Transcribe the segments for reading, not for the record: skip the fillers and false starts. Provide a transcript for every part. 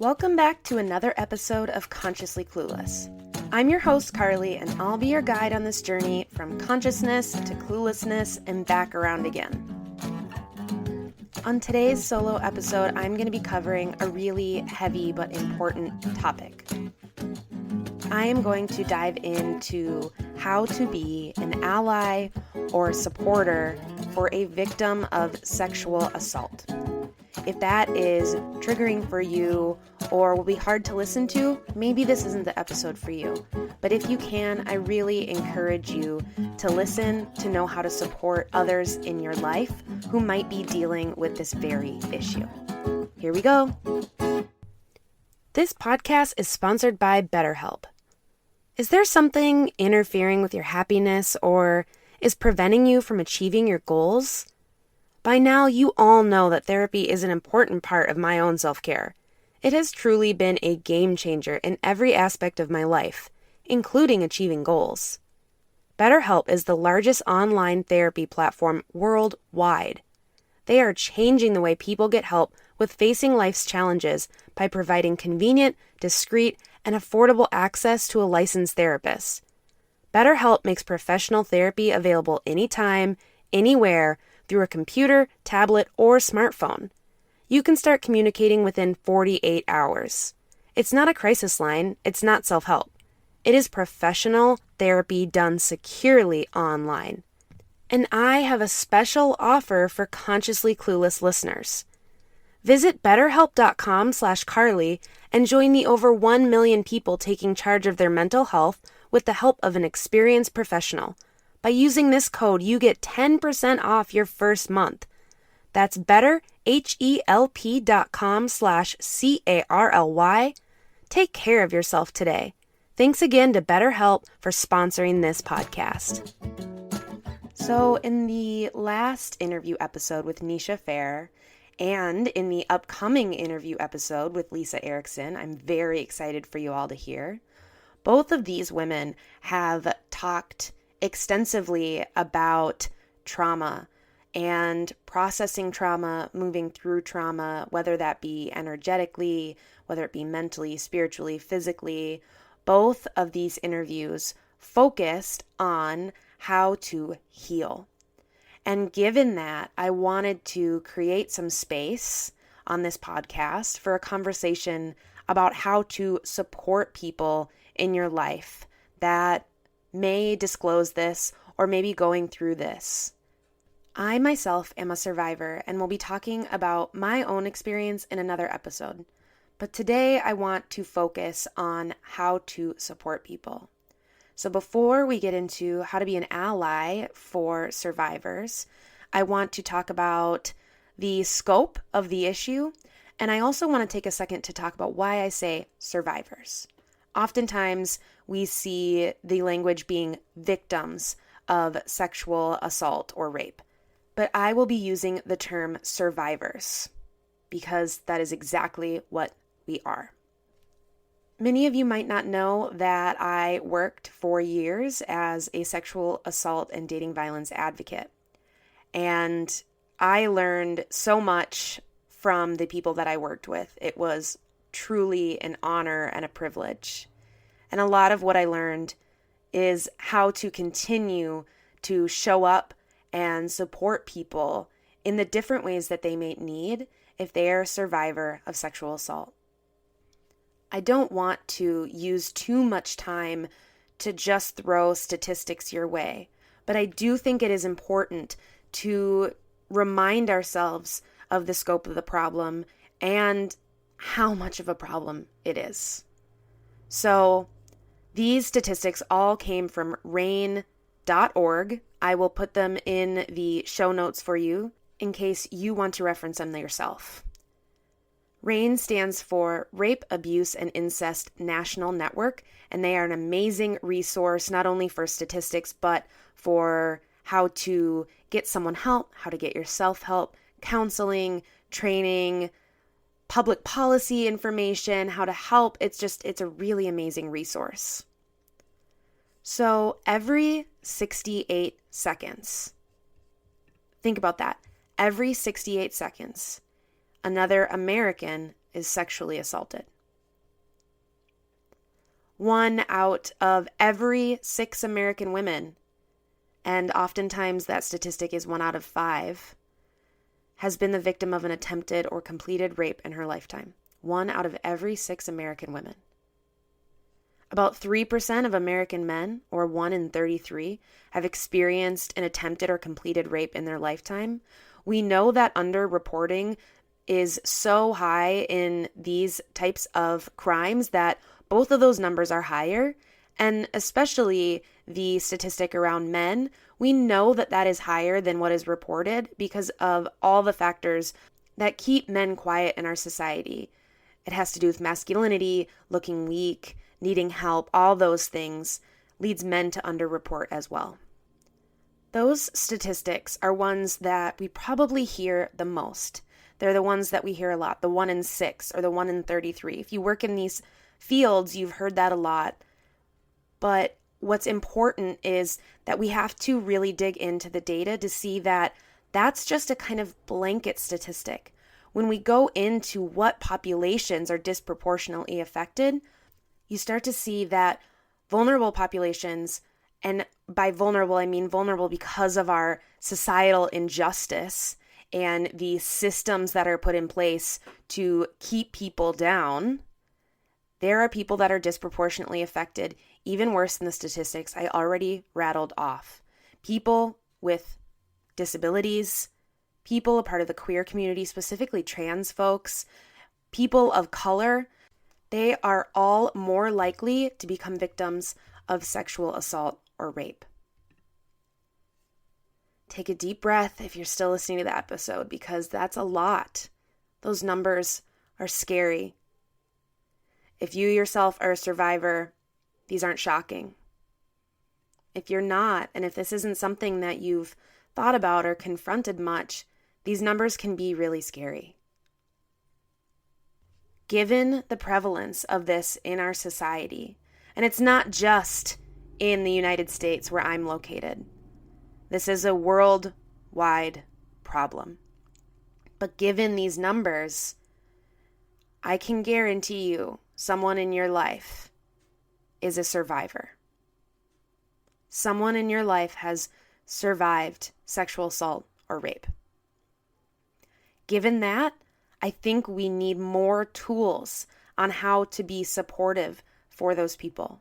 Welcome back to another episode of Consciously Clueless. I'm your host, Carly, and I'll be your guide on this journey from consciousness to cluelessness and back around again. On today's solo episode, I'm going to be covering a really heavy but important topic. I am going to dive into how to be an ally or supporter for a victim of sexual assault. If that is triggering for you or will be hard to listen to, maybe this isn't the episode for you. But if you can, I really encourage you to listen to know how to support others in your life who might be dealing with this very issue. Here we go. This podcast is sponsored by BetterHelp. Is there something interfering with your happiness or is preventing you from achieving your goals? By now, you all know that therapy is an important part of my own self-care. It has truly been a game changer in every aspect of my life, including achieving goals. BetterHelp is the largest online therapy platform worldwide. They are changing the way people get help with facing life's challenges by providing convenient, discreet, and affordable access to a licensed therapist. BetterHelp makes professional therapy available anytime, anywhere, through a computer, tablet, or smartphone. You can start communicating within 48 hours. It's not a crisis line, it's not self-help. It is professional therapy done securely online. And I have a special offer for Consciously Clueless listeners. Visit betterhelp.com/Carly and join the over 1 million people taking charge of their mental health with the help of an experienced professional. By using this code, you get 10% off your first month. That's betterhelp.com/CARLY. Take care of yourself today. Thanks again to BetterHelp for sponsoring this podcast. So in the last interview episode with Nisha Fair and in the upcoming interview episode with Lisa Erickson, I'm very excited for you all to hear. Both of these women have talked extensively about trauma and processing trauma, moving through trauma, whether that be energetically, whether it be mentally, spiritually, physically. Both of these interviews focused on how to heal. And given that, I wanted to create some space on this podcast for a conversation about how to support people in your life that may disclose this or may be going through this. I myself am a survivor and will be talking about my own experience in another episode. But today I want to focus on how to support people. So before we get into how to be an ally for survivors, I want to talk about the scope of the issue. And I also want to take a second to talk about why I say survivors. Oftentimes, we see the language being victims of sexual assault or rape, but I will be using the term survivors because that is exactly what we are. Many of you might not know that I worked for years as a sexual assault and dating violence advocate, and I learned so much from the people that I worked with. It was truly an honor and a privilege. And a lot of what I learned is how to continue to show up and support people in the different ways that they may need if they are a survivor of sexual assault. I don't want to use too much time to just throw statistics your way, but I do think it is important to remind ourselves of the scope of the problem and how much of a problem it is. So these statistics all came from RAINN.org. I will put them in the show notes for you in case you want to reference them yourself. RAINN stands for Rape, Abuse, and Incest National Network, and they are an amazing resource not only for statistics, but for how to get someone help, how to get yourself help, counseling, training, public policy information, how to help. It's a really amazing resource. So every 68 seconds, think about that. Every 68 seconds, another American is sexually assaulted. 1 out of every 6 American women, and oftentimes that statistic is 1 out of 5, has been the victim of an attempted or completed rape in her lifetime. 1 out of every 6 American women. About 3% of American men, or 1 in 33, have experienced an attempted or completed rape in their lifetime. We know that underreporting is so high in these types of crimes that both of those numbers are higher, and especially the statistic around men, we know that that is higher than what is reported because of all the factors that keep men quiet in our society. It has to do with masculinity, looking weak, needing help, all those things leads men to underreport as well. Those statistics are ones that we probably hear the most. They're the ones that we hear a lot, the 1 in 6 or the 1 in 33. If you work in these fields, you've heard that a lot. But what's important is that we have to really dig into the data to see that that's just a kind of blanket statistic. When we go into what populations are disproportionately affected, you start to see that vulnerable populations, and by vulnerable, I mean vulnerable because of our societal injustice and the systems that are put in place to keep people down, there are people that are disproportionately affected, even worse than the statistics I already rattled off. People with disabilities, people a part of the queer community, specifically trans folks, people of color, they are all more likely to become victims of sexual assault or rape. Take a deep breath if you're still listening to the episode, because that's a lot. Those numbers are scary. If you yourself are a survivor, these aren't shocking. If you're not, and if this isn't something that you've thought about or confronted much, these numbers can be really scary. Given the prevalence of this in our society, and it's not just in the United States where I'm located, this is a worldwide problem. But given these numbers, I can guarantee you someone in your life is a survivor. Someone in your life has survived sexual assault or rape. Given that, I think we need more tools on how to be supportive for those people.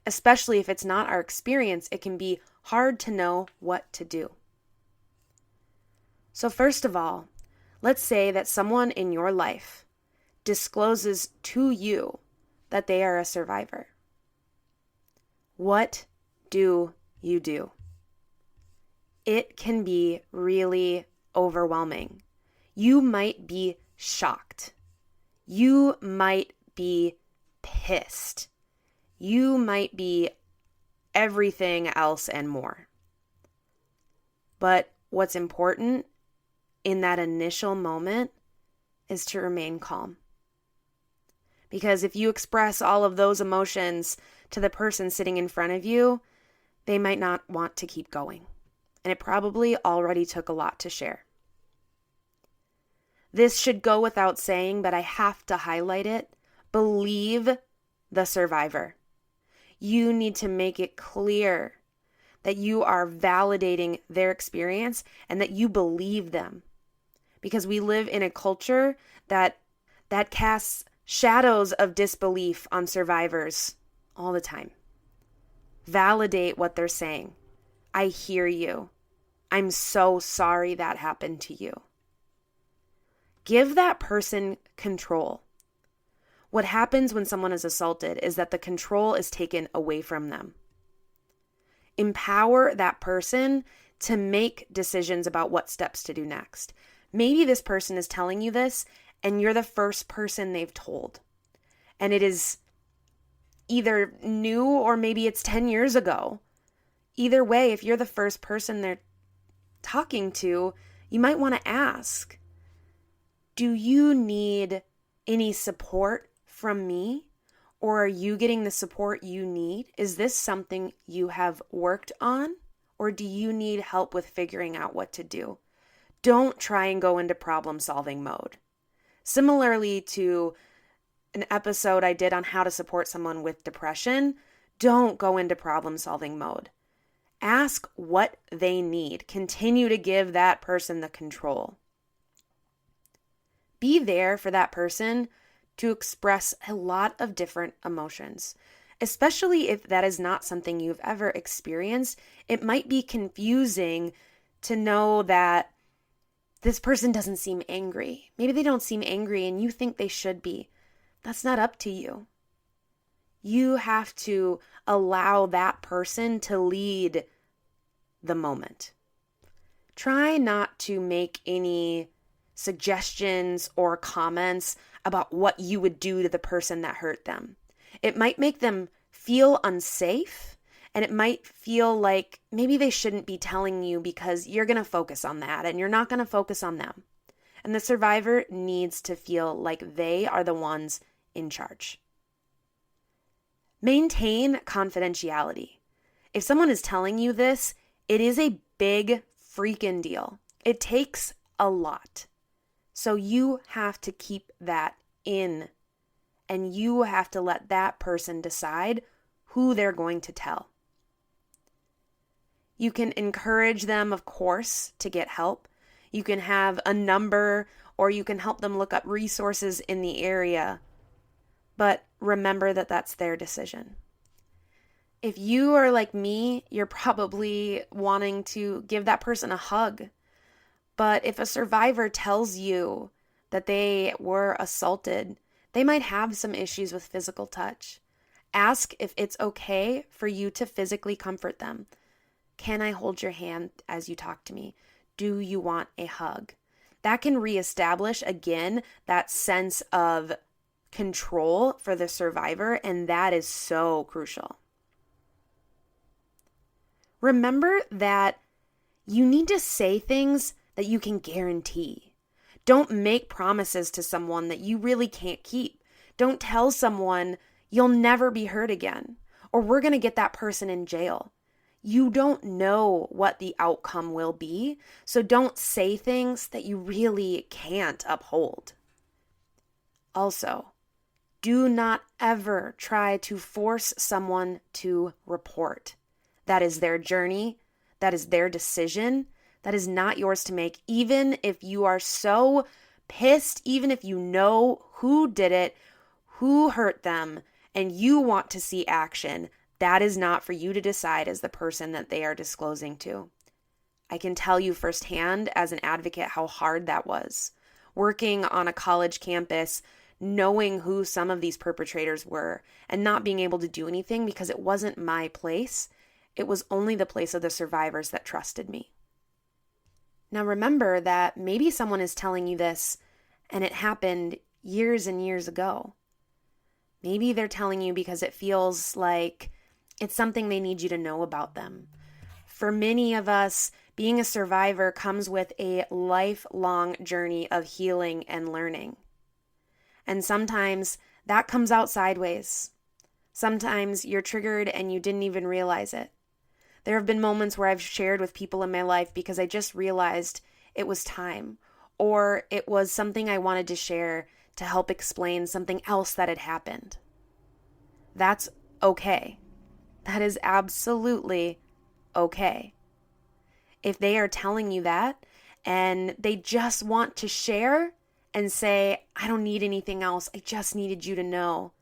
Especially if it's not our experience, it can be hard to know what to do. So first of all, let's say that someone in your life discloses to you that they are a survivor. What do you do? It can be really overwhelming. You might be shocked. You might be pissed. You might be everything else and more. But what's important in that initial moment is to remain calm. Because if you express all of those emotions to the person sitting in front of you, they might not want to keep going. And it probably already took a lot to share. This should go without saying, but I have to highlight it. Believe the survivor. You need to make it clear that you are validating their experience and that you believe them. Because we live in a culture that casts shadows of disbelief on survivors all the time. Validate what they're saying. I hear you. I'm so sorry that happened to you. Give that person control. What happens when someone is assaulted is that the control is taken away from them. Empower that person to make decisions about what steps to do next. Maybe this person is telling you this and you're the first person they've told. And it is either new or maybe it's 10 years ago. Either way, if you're the first person they're talking to, you might want to ask, do you need any support from me? Or are you getting the support you need? Is this something you have worked on? Or do you need help with figuring out what to do? Don't try and go into problem-solving mode. Similarly to an episode I did on how to support someone with depression, don't go into problem-solving mode. Ask what they need. Continue to give that person the control. Be there for that person to express a lot of different emotions. Especially if that is not something you've ever experienced, it might be confusing to know that this person doesn't seem angry. Maybe they don't seem angry and you think they should be. That's not up to you. You have to allow that person to lead the moment. Try not to make any suggestions or comments about what you would do to the person that hurt them. It might make them feel unsafe, and it might feel like maybe they shouldn't be telling you because you're going to focus on that and you're not going to focus on them. And the survivor needs to feel like they are the ones in charge. Maintain confidentiality. If someone is telling you this, it is a big freaking deal. It takes a lot. So you have to keep that in, and you have to let that person decide who they're going to tell. You can encourage them, of course, to get help. You can have a number, or you can help them look up resources in the area. But remember that that's their decision. If you are like me, you're probably wanting to give that person a hug. But if a survivor tells you that they were assaulted, they might have some issues with physical touch. Ask if it's okay for you to physically comfort them. Can I hold your hand as you talk to me? Do you want a hug? That can reestablish again that sense of control for the survivor, and that is so crucial. Remember that you need to say things that you can guarantee. Don't make promises to someone that you really can't keep. Don't tell someone you'll never be hurt again, or we're going to get that person in jail. You don't know what the outcome will be, so don't say things that you really can't uphold. Also, do not ever try to force someone to report. That is their journey. That is their decision. That is not yours to make, even if you are so pissed, even if you know who did it, who hurt them, and you want to see action. That is not for you to decide as the person that they are disclosing to. I can tell you firsthand as an advocate how hard that was. Working on a college campus, knowing who some of these perpetrators were, and not being able to do anything because it wasn't my place. It was only the place of the survivors that trusted me. Now remember that maybe someone is telling you this and it happened years and years ago. Maybe they're telling you because it feels like it's something they need you to know about them. For many of us, being a survivor comes with a lifelong journey of healing and learning. And sometimes that comes out sideways. Sometimes you're triggered and you didn't even realize it. There have been moments where I've shared with people in my life because I just realized it was time, or it was something I wanted to share to help explain something else that had happened. That's okay. That is absolutely okay. If they are telling you that and they just want to share and say, I don't need anything else, I just needed you to know,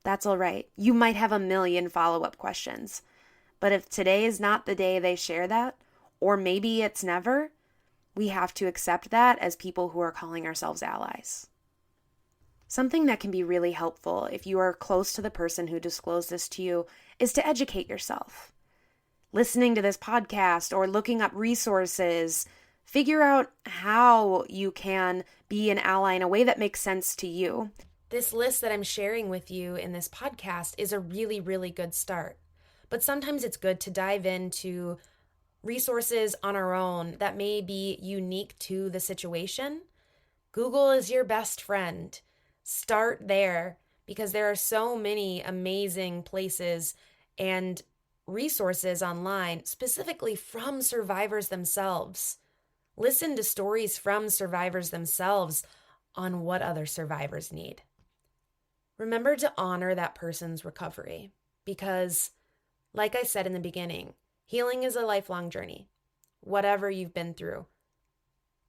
that's all right. You might have a million follow-up questions. But if today is not the day they share that, or maybe it's never, we have to accept that as people who are calling ourselves allies. Something that can be really helpful if you are close to the person who disclosed this to you is to educate yourself. Listening to this podcast or looking up resources, figure out how you can be an ally in a way that makes sense to you. This list that I'm sharing with you in this podcast is a really, really good start. But sometimes it's good to dive into resources on our own that may be unique to the situation. Google is your best friend. Start there because there are so many amazing places and resources online, specifically from survivors themselves. Listen to stories from survivors themselves on what other survivors need. Remember to honor that person's recovery because, like I said in the beginning, healing is a lifelong journey. Whatever you've been through,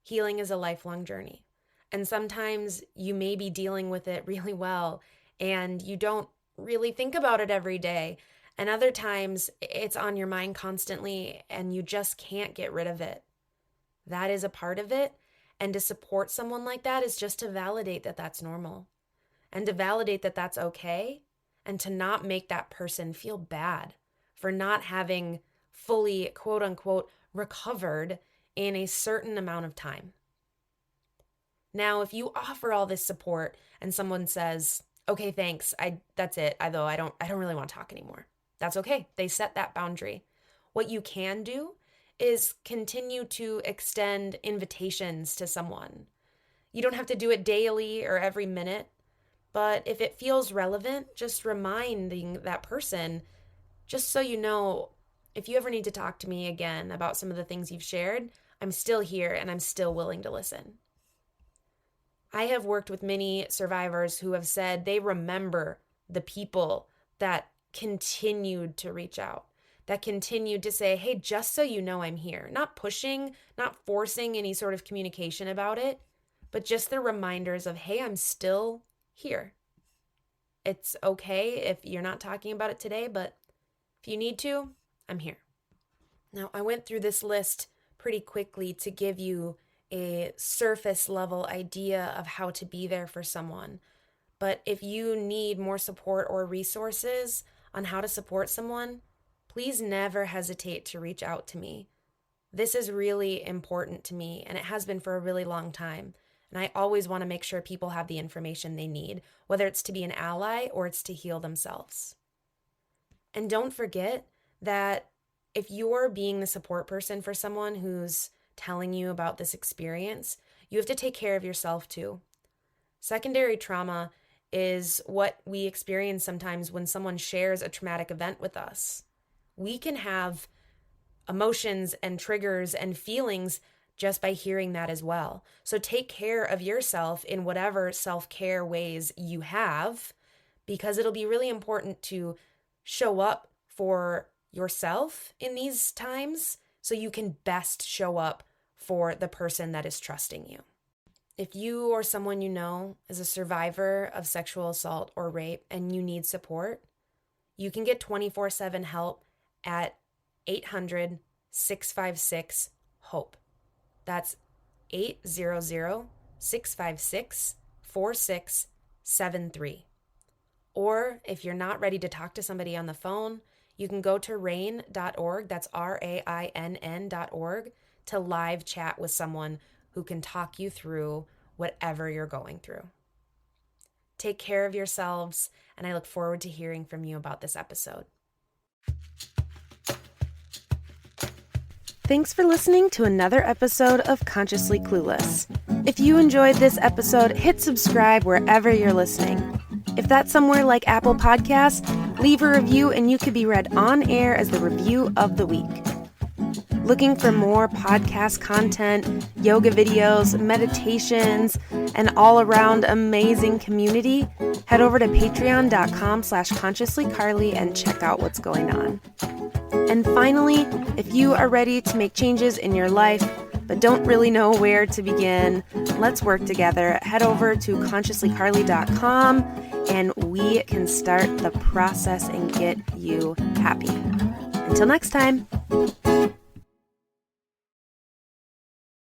healing is a lifelong journey. And sometimes you may be dealing with it really well and you don't really think about it every day. And other times it's on your mind constantly and you just can't get rid of it. That is a part of it. And to support someone like that is just to validate that that's normal and to validate that that's okay and to not make that person feel bad for not having fully, quote unquote, recovered in a certain amount of time. Now, if you offer all this support and someone says, okay, thanks, that's it, I don't really want to talk anymore. That's okay. They set that boundary. What you can do is continue to extend invitations to someone. You don't have to do it daily or every minute, but if it feels relevant, just reminding that person, just so you know, if you ever need to talk to me again about some of the things you've shared, I'm still here and I'm still willing to listen. I have worked with many survivors who have said they remember the people that continued to reach out, that continued to say, hey, just so you know I'm here. Not pushing, not forcing any sort of communication about it, but just the reminders of, hey, I'm still here. It's okay if you're not talking about it today, but if you need to, I'm here. Now, I went through this list pretty quickly to give you a surface level idea of how to be there for someone. But if you need more support or resources on how to support someone, please never hesitate to reach out to me. This is really important to me, and it has been for a really long time. And I always want to make sure people have the information they need, whether it's to be an ally or it's to heal themselves. And don't forget that if you're being the support person for someone who's telling you about this experience, you have to take care of yourself too. Secondary trauma is what we experience sometimes when someone shares a traumatic event with us. We can have emotions and triggers and feelings just by hearing that as well. So take care of yourself in whatever self-care ways you have, because it'll be really important to show up for yourself in these times so you can best show up for the person that is trusting you. If you or someone you know is a survivor of sexual assault or rape and you need support, you can get 24/7 help at 800-656-HOPE. That's 800-656-4673. Or if you're not ready to talk to somebody on the phone, you can go to RAINN.org, that's RAINN.org, to live chat with someone who can talk you through whatever you're going through. Take care of yourselves, and I look forward to hearing from you about this episode. Thanks for listening to another episode of Consciously Clueless. If you enjoyed this episode, hit subscribe wherever you're listening. If that's somewhere like Apple Podcasts, leave a review and you could be read on air as the review of the week. Looking for more podcast content, yoga videos, meditations, and all-around amazing community? Head over to patreon.com/consciouslycarly and check out what's going on. And finally, if you are ready to make changes in your life but don't really know where to begin, let's work together. Head over to consciouslycarly.com and we can start the process and get you happy. Until next time.